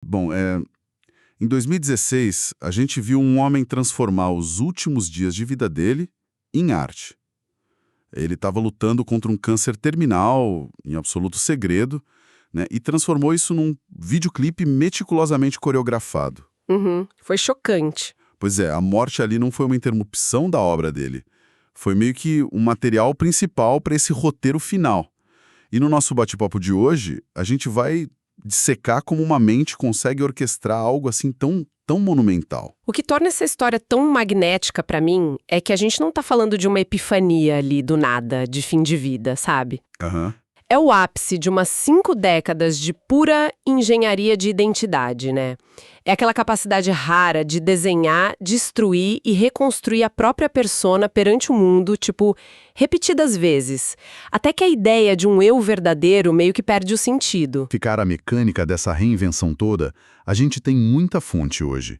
Bom, em 2016, a gente viu um homem transformar os últimos dias de vida dele em arte. Ele estava lutando contra um câncer terminal, em absoluto segredo, né, e transformou isso num videoclipe meticulosamente coreografado. Uhum, foi chocante. Pois é, a morte ali não foi uma interrupção da obra dele. Foi meio que um material principal para esse roteiro final. E no nosso bate-papo de hoje, a gente vai dissecar como uma mente consegue orquestrar algo assim tão monumental. O que torna essa história tão magnética pra mim é que a gente não tá falando de uma epifania ali do nada, de fim de vida, sabe? Aham. É o ápice de umas 5 décadas de pura engenharia de identidade, né? É aquela capacidade rara de desenhar, destruir e reconstruir a própria persona perante o mundo, tipo, repetidas vezes. Até que a ideia de um eu verdadeiro meio que perde o sentido. Ficar a mecânica dessa reinvenção toda, a gente tem muita fonte hoje.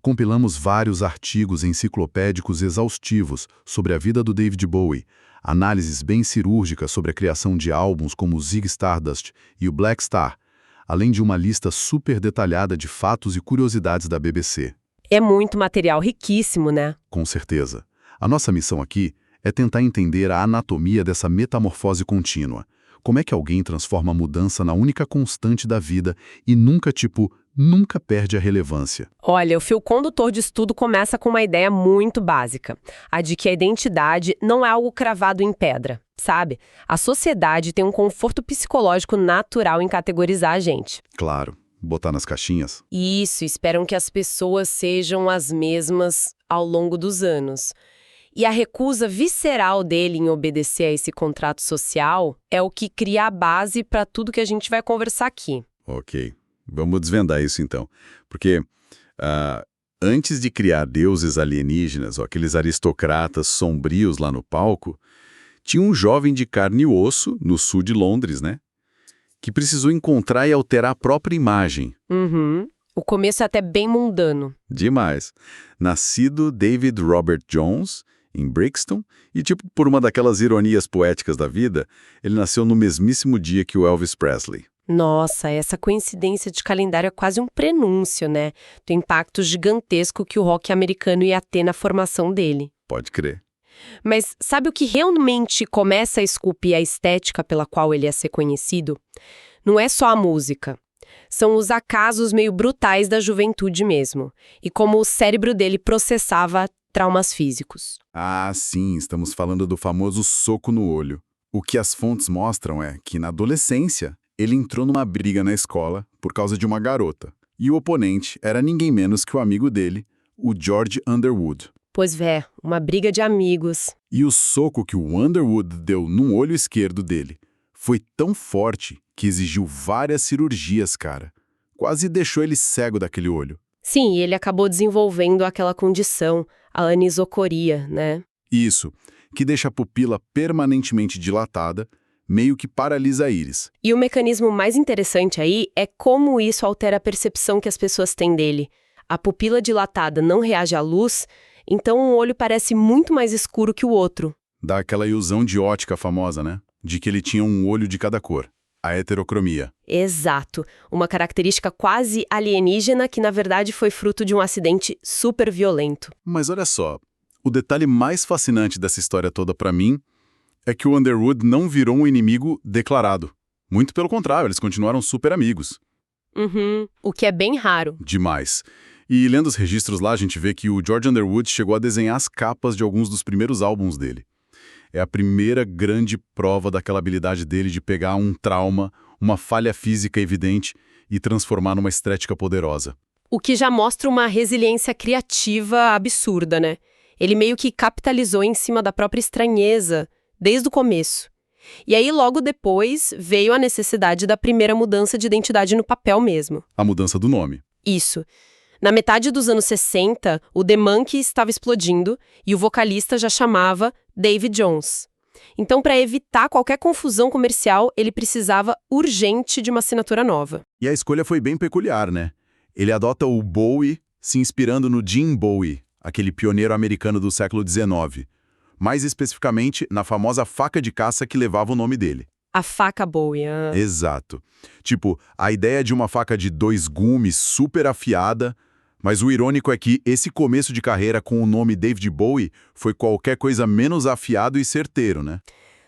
Compilamos vários artigos enciclopédicos exaustivos sobre a vida do David Bowie, análises bem cirúrgicas sobre a criação de álbuns como o Ziggy Stardust e o Black Star, além de uma lista super detalhada de fatos e curiosidades da BBC. É muito material riquíssimo, né? Com certeza. A nossa missão aqui é tentar entender a anatomia dessa metamorfose contínua. Como é que alguém transforma a mudança na única constante da vida e nunca perde a relevância? Olha, o fio condutor disso tudo começa com uma ideia muito básica, a de que a identidade não é algo cravado em pedra, sabe? A sociedade tem um conforto psicológico natural em categorizar a gente. Claro, botar nas caixinhas. Isso, esperam que as pessoas sejam as mesmas ao longo dos anos. E a recusa visceral dele em obedecer a esse contrato social é o que cria a base para tudo que a gente vai conversar aqui. Ok, vamos desvendar isso então. Porque antes de criar deuses alienígenas, ou aqueles aristocratas sombrios lá no palco, tinha um jovem de carne e osso, no sul de Londres, né? Que precisou encontrar e alterar a própria imagem. Uhum. O começo é até bem mundano. Demais. Nascido David Robert Jones, em Brixton, e por uma daquelas ironias poéticas da vida, ele nasceu no mesmíssimo dia que o Elvis Presley. Nossa, essa coincidência de calendário é quase um prenúncio, né? Do impacto gigantesco que o rock americano ia ter na formação dele. Pode crer. Mas sabe o que realmente começa a esculpir a estética pela qual ele ia ser conhecido? Não é só a música. São os acasos meio brutais da juventude mesmo. E como o cérebro dele processava traumas físicos. Ah, sim, estamos falando do famoso soco no olho. O que as fontes mostram é que, na adolescência, ele entrou numa briga na escola por causa de uma garota. E o oponente era ninguém menos que o amigo dele, o George Underwood. Pois uma briga de amigos. E o soco que o Underwood deu no olho esquerdo dele foi tão forte que exigiu várias cirurgias, cara. Quase deixou ele cego daquele olho. Sim, e ele acabou desenvolvendo aquela condição, a anisocoria, né? Isso, que deixa a pupila permanentemente dilatada, meio que paralisa a íris. E o mecanismo mais interessante aí é como isso altera a percepção que as pessoas têm dele. A pupila dilatada não reage à luz, então um olho parece muito mais escuro que o outro. Dá aquela ilusão de ótica famosa, né? De que ele tinha um olho de cada cor. A heterocromia. Exato. Uma característica quase alienígena que, na verdade, foi fruto de um acidente super violento. Mas olha só, o detalhe mais fascinante dessa história toda pra mim é que o Underwood não virou um inimigo declarado. Muito pelo contrário, eles continuaram super amigos. Uhum. O que é bem raro. Demais. E lendo os registros lá, a gente vê que o George Underwood chegou a desenhar as capas de alguns dos primeiros álbuns dele. É a primeira grande prova daquela habilidade dele de pegar um trauma, uma falha física evidente e transformar numa estética poderosa. O que já mostra uma resiliência criativa absurda, né? Ele meio que capitalizou em cima da própria estranheza, desde o começo. E aí, logo depois, veio a necessidade da primeira mudança de identidade no papel mesmo. A mudança do nome. Isso. Na metade dos anos 60, o The Monkey estava explodindo e o vocalista já chamava David Jones. Então, para evitar qualquer confusão comercial, ele precisava urgente de uma assinatura nova. E a escolha foi bem peculiar, né? Ele adota o Bowie se inspirando no Jim Bowie, aquele pioneiro americano do século XIX. Mais especificamente, na famosa faca de caça que levava o nome dele. A faca Bowie. Exato. Tipo, a ideia de uma faca de 2 gumes super afiada, mas o irônico é que esse começo de carreira com o nome David Bowie foi qualquer coisa menos afiado e certeiro, né?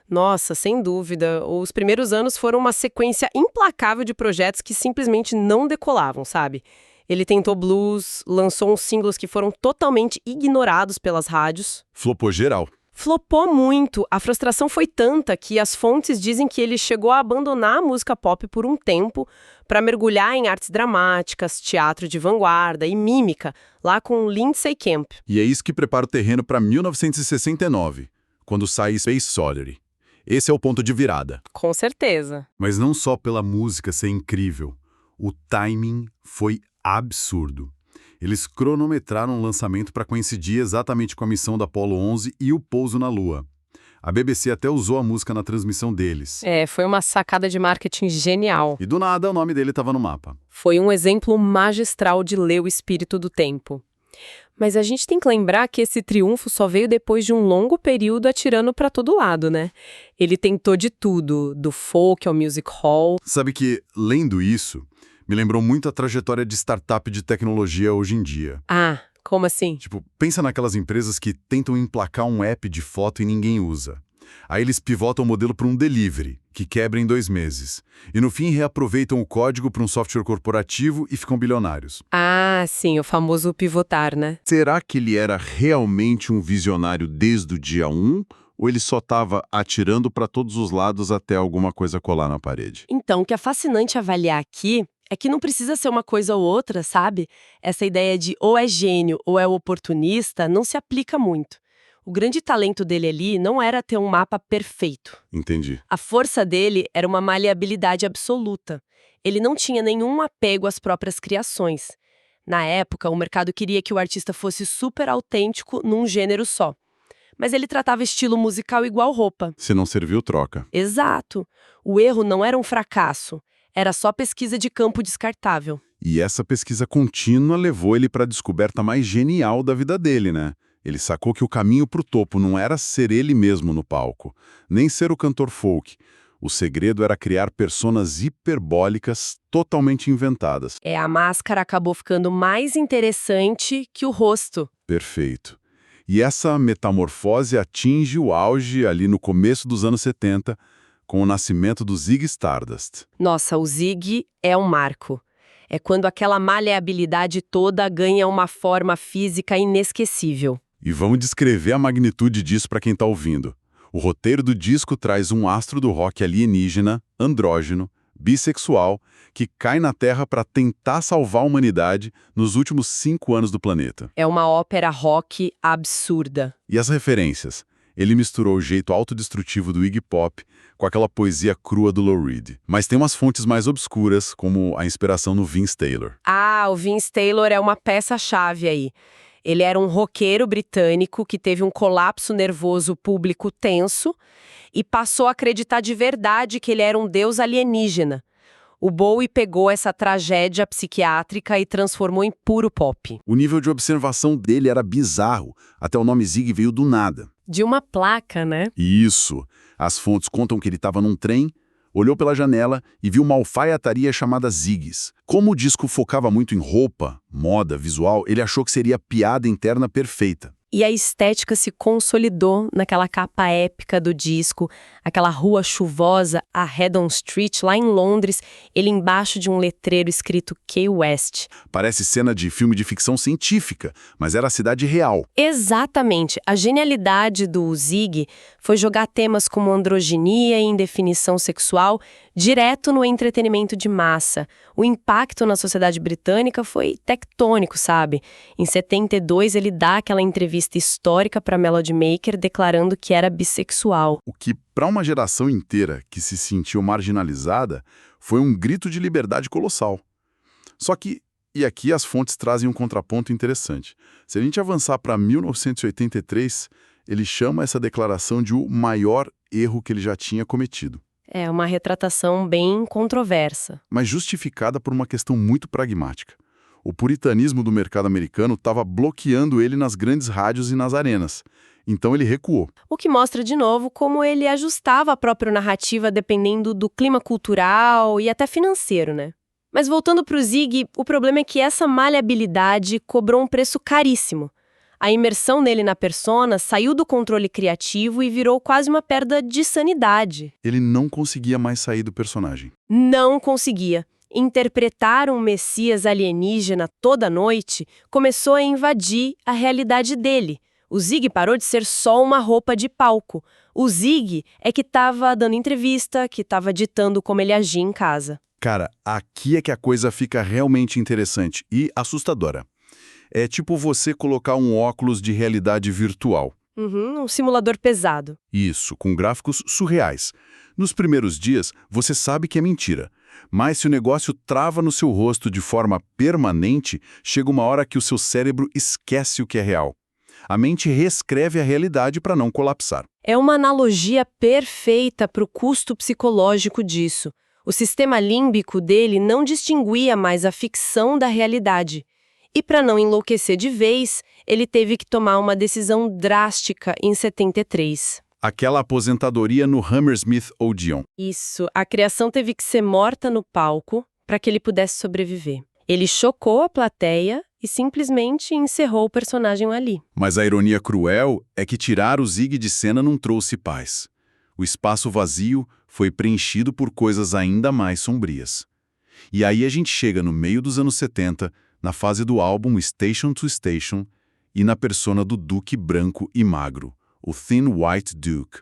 Nossa, sem dúvida. Os primeiros anos foram uma sequência implacável de projetos que simplesmente não decolavam, sabe? Ele tentou blues, lançou uns singles que foram totalmente ignorados pelas rádios. Flopou geral. Flopou muito. A frustração foi tanta que as fontes dizem que ele chegou a abandonar a música pop por um tempo para mergulhar em artes dramáticas, teatro de vanguarda e mímica, lá com Lindsay Kemp. E é isso que prepara o terreno para 1969, quando sai Space Oddity. Esse é o ponto de virada. Com certeza. Mas não só pela música ser incrível, o timing foi absurdo. Eles cronometraram o lançamento para coincidir exatamente com a missão da Apollo 11 e o pouso na Lua. A BBC até usou a música na transmissão deles. Foi uma sacada de marketing genial. E do nada o nome dele estava no mapa. Foi um exemplo magistral de ler o espírito do tempo. Mas a gente tem que lembrar que esse triunfo só veio depois de um longo período atirando para todo lado, né? Ele tentou de tudo, do folk ao music hall. Sabe que, lendo isso, me lembrou muito a trajetória de startup de tecnologia hoje em dia. Ah, como assim? Tipo, pensa naquelas empresas que tentam emplacar um app de foto e ninguém usa. Aí eles pivotam o modelo para um delivery, que quebra em 2 meses. E no fim reaproveitam o código para um software corporativo e ficam bilionários. Ah, sim, o famoso pivotar, né? Será que ele era realmente um visionário desde o dia 1? Ou ele só estava atirando para todos os lados até alguma coisa colar na parede? Então, o que é fascinante avaliar aqui é que não precisa ser uma coisa ou outra, sabe? Essa ideia de ou é gênio ou é oportunista não se aplica muito. O grande talento dele ali não era ter um mapa perfeito. Entendi. A força dele era uma maleabilidade absoluta. Ele não tinha nenhum apego às próprias criações. Na época, o mercado queria que o artista fosse super autêntico num gênero só. Mas ele tratava estilo musical igual roupa. Se não serviu, troca. Exato. O erro não era um fracasso. Era só pesquisa de campo descartável. E essa pesquisa contínua levou ele para a descoberta mais genial da vida dele, né? Ele sacou que o caminho para o topo não era ser ele mesmo no palco, nem ser o cantor folk. O segredo era criar personas hiperbólicas totalmente inventadas. A máscara acabou ficando mais interessante que o rosto. Perfeito. E essa metamorfose atinge o auge ali no começo dos anos 70, com o nascimento do Ziggy Stardust. Nossa, o Ziggy é um marco. É quando aquela maleabilidade toda ganha uma forma física inesquecível. E vamos descrever a magnitude disso para quem está ouvindo. O roteiro do disco traz um astro do rock alienígena, andrógeno, bissexual, que cai na Terra para tentar salvar a humanidade nos últimos 5 anos do planeta. É uma ópera rock absurda. E as referências? Ele misturou o jeito autodestrutivo do Iggy Pop com aquela poesia crua do Lou Reed. Mas tem umas fontes mais obscuras, como a inspiração no Vince Taylor. Ah, o Vince Taylor é uma peça-chave aí. Ele era um roqueiro britânico que teve um colapso nervoso público tenso e passou a acreditar de verdade que ele era um deus alienígena. O Bowie pegou essa tragédia psiquiátrica e transformou em puro pop. O nível de observação dele era bizarro, até o nome Ziggy veio do nada. De uma placa, né? Isso. As fontes contam que ele estava num trem, olhou pela janela e viu uma alfaiataria chamada Ziggy's. Como o disco focava muito em roupa, moda, visual, ele achou que seria a piada interna perfeita. E a estética se consolidou naquela capa épica do disco, aquela rua chuvosa, a Haddon Street, lá em Londres, ele embaixo de um letreiro escrito Key West. Parece cena de filme de ficção científica, mas era a cidade real. Exatamente. A genialidade do Ziggy foi jogar temas como androginia e indefinição sexual direto no entretenimento de massa. O impacto na sociedade britânica foi tectônico, sabe? Em 72, ele dá aquela entrevista histórica para Melody Maker declarando que era bissexual. O que, para uma geração inteira que se sentiu marginalizada, foi um grito de liberdade colossal. Só que, e aqui as fontes trazem um contraponto interessante. Se a gente avançar para 1983, ele chama essa declaração de o maior erro que ele já tinha cometido. É uma retratação bem controversa. Mas justificada por uma questão muito pragmática. O puritanismo do mercado americano estava bloqueando ele nas grandes rádios e nas arenas. Então ele recuou. O que mostra de novo como ele ajustava a própria narrativa dependendo do clima cultural e até financeiro, né? Mas voltando para o Zig, o problema é que essa maleabilidade cobrou um preço caríssimo. A imersão nele na persona saiu do controle criativo e virou quase uma perda de sanidade. Ele não conseguia mais sair do personagem. Não conseguia. Interpretar um messias alienígena toda noite começou a invadir a realidade dele. O Zig parou de ser só uma roupa de palco. O Zig é que estava dando entrevista, que estava ditando como ele agia em casa. Cara, aqui é que a coisa fica realmente interessante e assustadora. É tipo você colocar um óculos de realidade virtual. Um simulador pesado. Isso, com gráficos surreais. Nos primeiros dias, você sabe que é mentira. Mas se o negócio trava no seu rosto de forma permanente, chega uma hora que o seu cérebro esquece o que é real. A mente reescreve a realidade para não colapsar. É uma analogia perfeita para o custo psicológico disso. O sistema límbico dele não distinguia mais a ficção da realidade. E para não enlouquecer de vez, ele teve que tomar uma decisão drástica em 73. Aquela aposentadoria no Hammersmith Odeon. Isso, a criação teve que ser morta no palco para que ele pudesse sobreviver. Ele chocou a plateia e simplesmente encerrou o personagem ali. Mas a ironia cruel é que tirar o Zig de cena não trouxe paz. O espaço vazio foi preenchido por coisas ainda mais sombrias. E aí a gente chega no meio dos anos 70, na fase do álbum Station to Station, e na persona do Duque branco e magro, o Thin White Duke.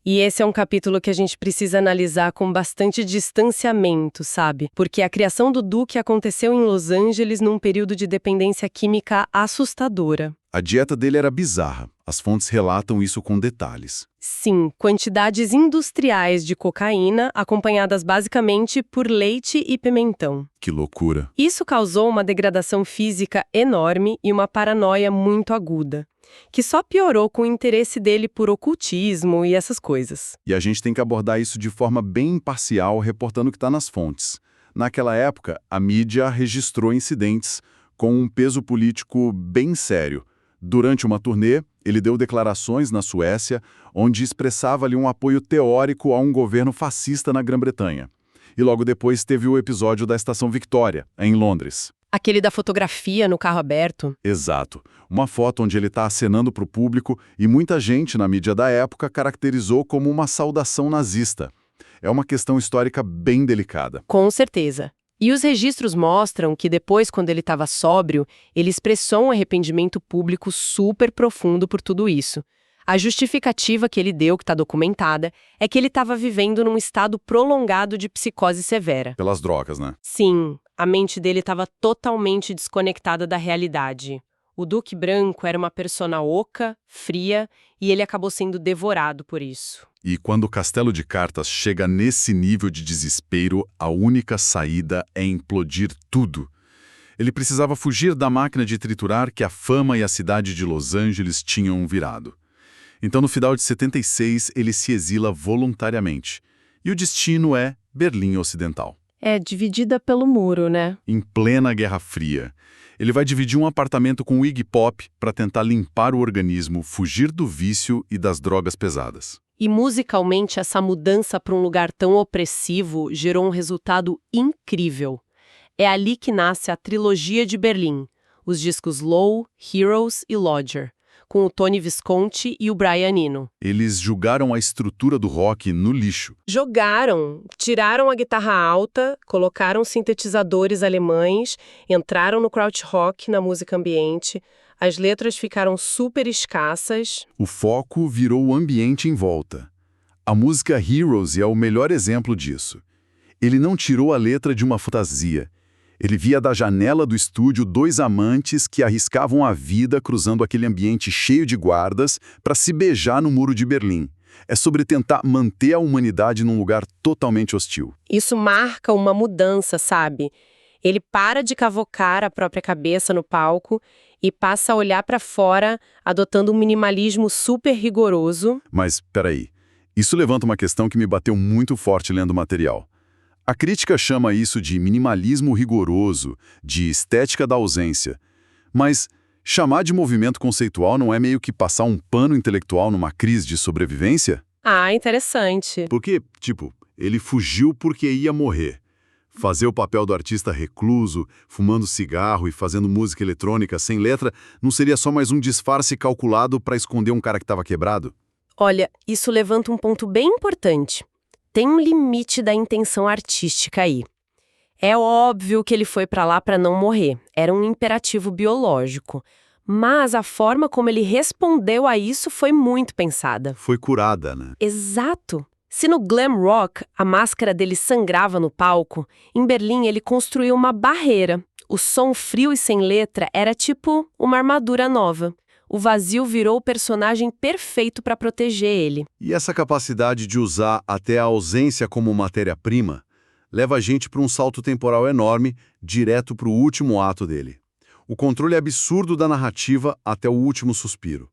E esse é um capítulo que a gente precisa analisar com bastante distanciamento, sabe? Porque a criação do Duke aconteceu em Los Angeles num período de dependência química assustadora. A dieta dele era bizarra. As fontes relatam isso com detalhes. Sim, quantidades industriais de cocaína, acompanhadas basicamente por leite e pimentão. Que loucura. Isso causou uma degradação física enorme e uma paranoia muito aguda, que só piorou com o interesse dele por ocultismo e essas coisas. E a gente tem que abordar isso de forma bem imparcial, reportando o que está nas fontes. Naquela época, a mídia registrou incidentes com um peso político bem sério. Durante uma turnê, ele deu declarações na Suécia, onde expressava ali um apoio teórico a um governo fascista na Grã-Bretanha. E logo depois teve o episódio da Estação Victoria, em Londres. Aquele da fotografia no carro aberto? Exato. Uma foto onde ele está acenando para o público e muita gente na mídia da época caracterizou como uma saudação nazista. É uma questão histórica bem delicada. Com certeza. E os registros mostram que depois, quando ele estava sóbrio, ele expressou um arrependimento público super profundo por tudo isso. A justificativa que ele deu, que está documentada, é que ele estava vivendo num estado prolongado de psicose severa. Pelas drogas, né? Sim, a mente dele estava totalmente desconectada da realidade. O Duque Branco era uma persona oca, fria, e ele acabou sendo devorado por isso. E quando o Castelo de Cartas chega nesse nível de desespero, a única saída é implodir tudo. Ele precisava fugir da máquina de triturar que a fama e a cidade de Los Angeles tinham virado. Então, no final de 76, ele se exila voluntariamente. E o destino é Berlim Ocidental. É dividida pelo muro, né? Em plena Guerra Fria. Ele vai dividir um apartamento com o Iggy Pop para tentar limpar o organismo, fugir do vício e das drogas pesadas. E musicalmente, essa mudança para um lugar tão opressivo gerou um resultado incrível. É ali que nasce a trilogia de Berlim, os discos Low, Heroes e Lodger, com o Tony Visconti e o Brian Eno. Eles jogaram a estrutura do rock no lixo. Tiraram a guitarra alta, colocaram sintetizadores alemães, entraram no krautrock na música ambiente, as letras ficaram super escassas. O foco virou o ambiente em volta. A música Heroes é o melhor exemplo disso. Ele não tirou a letra de uma fantasia. Ele via da janela do estúdio dois amantes que arriscavam a vida cruzando aquele ambiente cheio de guardas para se beijar no muro de Berlim. É sobre tentar manter a humanidade num lugar totalmente hostil. Isso marca uma mudança, sabe? Ele para de cavocar a própria cabeça no palco e passa a olhar para fora, adotando um minimalismo super rigoroso. Mas, peraí, isso levanta uma questão que me bateu muito forte lendo o material. A crítica chama isso de minimalismo rigoroso, de estética da ausência. Mas chamar de movimento conceitual não é meio que passar um pano intelectual numa crise de sobrevivência? Ah, interessante. Porque, ele fugiu porque ia morrer. Fazer o papel do artista recluso, fumando cigarro e fazendo música eletrônica sem letra, não seria só mais um disfarce calculado para esconder um cara que estava quebrado? Olha, isso levanta um ponto bem importante. Tem um limite da intenção artística aí. É óbvio que ele foi para lá para não morrer. Era um imperativo biológico. Mas a forma como ele respondeu a isso foi muito pensada. Foi curada, né? Exato. Se no glam rock a máscara dele sangrava no palco, em Berlim ele construiu uma barreira. O som frio e sem letra era tipo uma armadura nova. O vazio virou o personagem perfeito para proteger ele. E essa capacidade de usar até a ausência como matéria-prima leva a gente para um salto temporal enorme, direto para o último ato dele. O controle absurdo da narrativa até o último suspiro.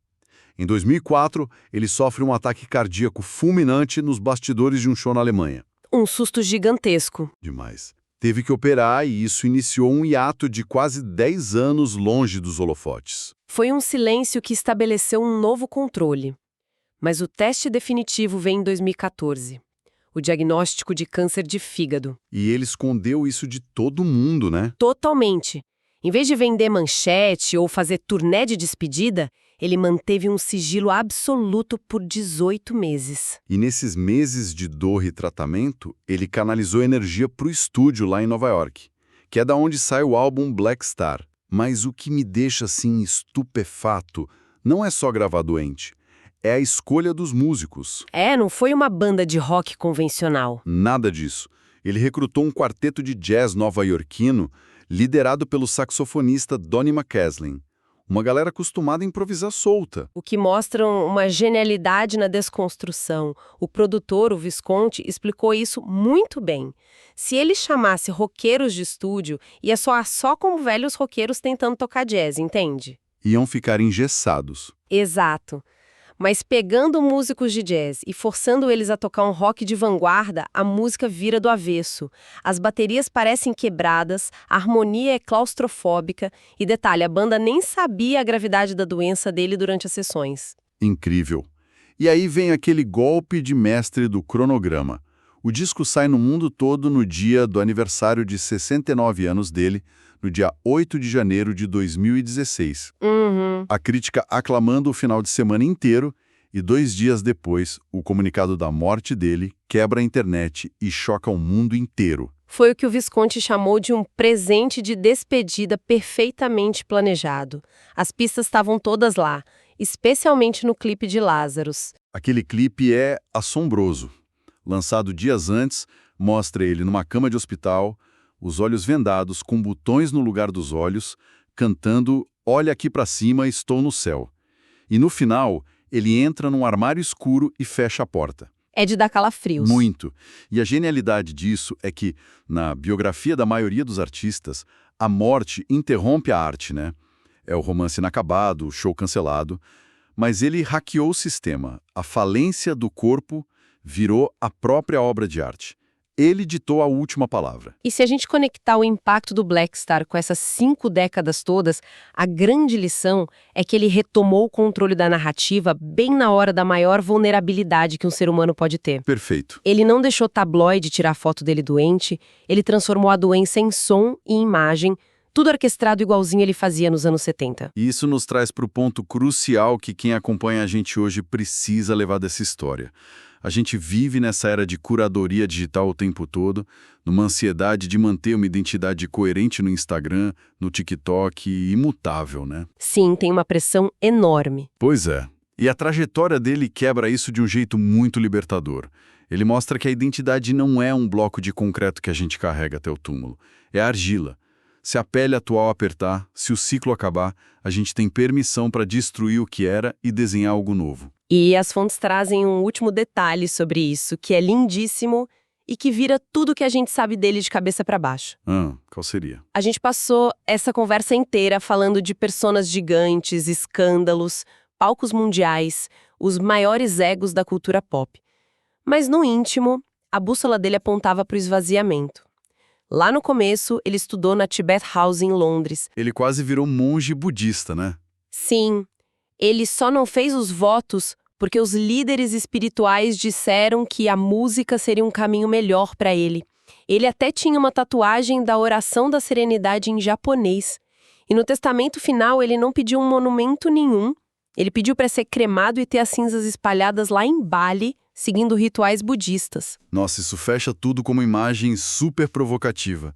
Em 2004, ele sofre um ataque cardíaco fulminante nos bastidores de um show na Alemanha. Um susto gigantesco. Demais. Teve que operar e isso iniciou um hiato de quase 10 anos longe dos holofotes. Foi um silêncio que estabeleceu um novo controle. Mas o teste definitivo vem em 2014. O diagnóstico de câncer de fígado. E ele escondeu isso de todo mundo, né? Totalmente. Em vez de vender manchete ou fazer turnê de despedida, ele manteve um sigilo absoluto por 18 meses. E nesses meses de dor e tratamento, ele canalizou energia para o estúdio lá em Nova York, que é da onde sai o álbum Black Star. Mas o que me deixa assim estupefato não é só gravar doente, é a escolha dos músicos. Não foi uma banda de rock convencional. Nada disso. Ele recrutou um quarteto de jazz nova-iorquino liderado pelo saxofonista Donnie McCaslin. Uma galera acostumada a improvisar solta. O que mostra uma genialidade na desconstrução. O produtor, o Visconti, explicou isso muito bem. Se ele chamasse roqueiros de estúdio, ia soar só como velhos roqueiros tentando tocar jazz, entende? Iam ficar engessados. Exato. Mas pegando músicos de jazz e forçando eles a tocar um rock de vanguarda, a música vira do avesso. As baterias parecem quebradas, a harmonia é claustrofóbica e, detalhe, a banda nem sabia a gravidade da doença dele durante as sessões. Incrível. E aí vem aquele golpe de mestre do cronograma. O disco sai no mundo todo no dia do aniversário de 69 anos dele, no dia 8 de janeiro de 2016. A crítica aclamando o final de semana inteiro e 2 dias depois, o comunicado da morte dele quebra a internet e choca o mundo inteiro. Foi o que o Visconti chamou de um presente de despedida perfeitamente planejado. As pistas estavam todas lá, especialmente no clipe de Lazarus. Aquele clipe é assombroso. Lançado dias antes, mostra ele numa cama de hospital, os olhos vendados, com botões no lugar dos olhos, cantando "Olha aqui pra cima, estou no céu". E no final, ele entra num armário escuro e fecha a porta. É de dar calafrios. Muito. E a genialidade disso é que, na biografia da maioria dos artistas, a morte interrompe a arte, né? É o romance inacabado, o show cancelado. Mas ele hackeou o sistema. A falência do corpo virou a própria obra de arte. Ele ditou a última palavra. E se a gente conectar o impacto do Black Star com essas 5 décadas todas, a grande lição é que ele retomou o controle da narrativa bem na hora da maior vulnerabilidade que um ser humano pode ter. Perfeito. Ele não deixou tabloide tirar foto dele doente, ele transformou a doença em som e imagem, tudo orquestrado igualzinho ele fazia nos anos 70. E isso nos traz para o ponto crucial que quem acompanha a gente hoje precisa levar dessa história. A gente vive nessa era de curadoria digital o tempo todo, numa ansiedade de manter uma identidade coerente no Instagram, no TikTok, imutável, né? Sim, tem uma pressão enorme. Pois é. E a trajetória dele quebra isso de um jeito muito libertador. Ele mostra que a identidade não é um bloco de concreto que a gente carrega até o túmulo. É argila. Se a pele atual apertar, se o ciclo acabar, a gente tem permissão para destruir o que era e desenhar algo novo. E as fontes trazem um último detalhe sobre isso, que é lindíssimo e que vira tudo que a gente sabe dele de cabeça para baixo. Qual seria? A gente passou essa conversa inteira falando de personas gigantes, escândalos, palcos mundiais, os maiores egos da cultura pop. Mas no íntimo, a bússola dele apontava para o esvaziamento. Lá no começo, ele estudou na Tibet House em Londres. Ele quase virou monge budista, né? Sim, ele só não fez os votos porque os líderes espirituais disseram que a música seria um caminho melhor para ele. Ele até tinha uma tatuagem da oração da serenidade em japonês. E no testamento final ele não pediu um monumento nenhum. Ele pediu para ser cremado e ter as cinzas espalhadas lá em Bali, seguindo rituais budistas. Nossa, isso fecha tudo como imagem super provocativa.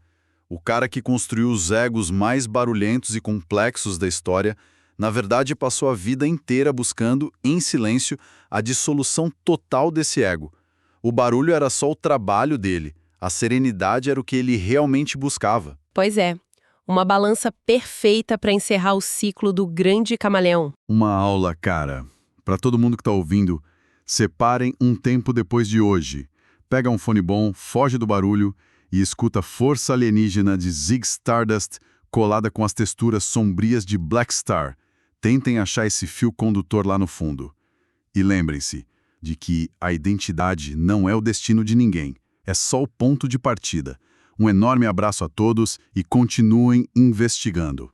O cara que construiu os egos mais barulhentos e complexos da história, na verdade passou a vida inteira buscando, em silêncio, a dissolução total desse ego. O barulho era só o trabalho dele, a serenidade era o que ele realmente buscava. Pois é, uma balança perfeita para encerrar o ciclo do grande camaleão. Uma aula, cara. Para todo mundo que tá ouvindo, separem um tempo depois de hoje. Pega um fone bom, foge do barulho e escuta Força Alienígena de Zig Stardust colada com as texturas sombrias de Black Star. Tentem achar esse fio condutor lá no fundo. E lembrem-se de que a identidade não é o destino de ninguém, é só o ponto de partida. Um enorme abraço a todos e continuem investigando.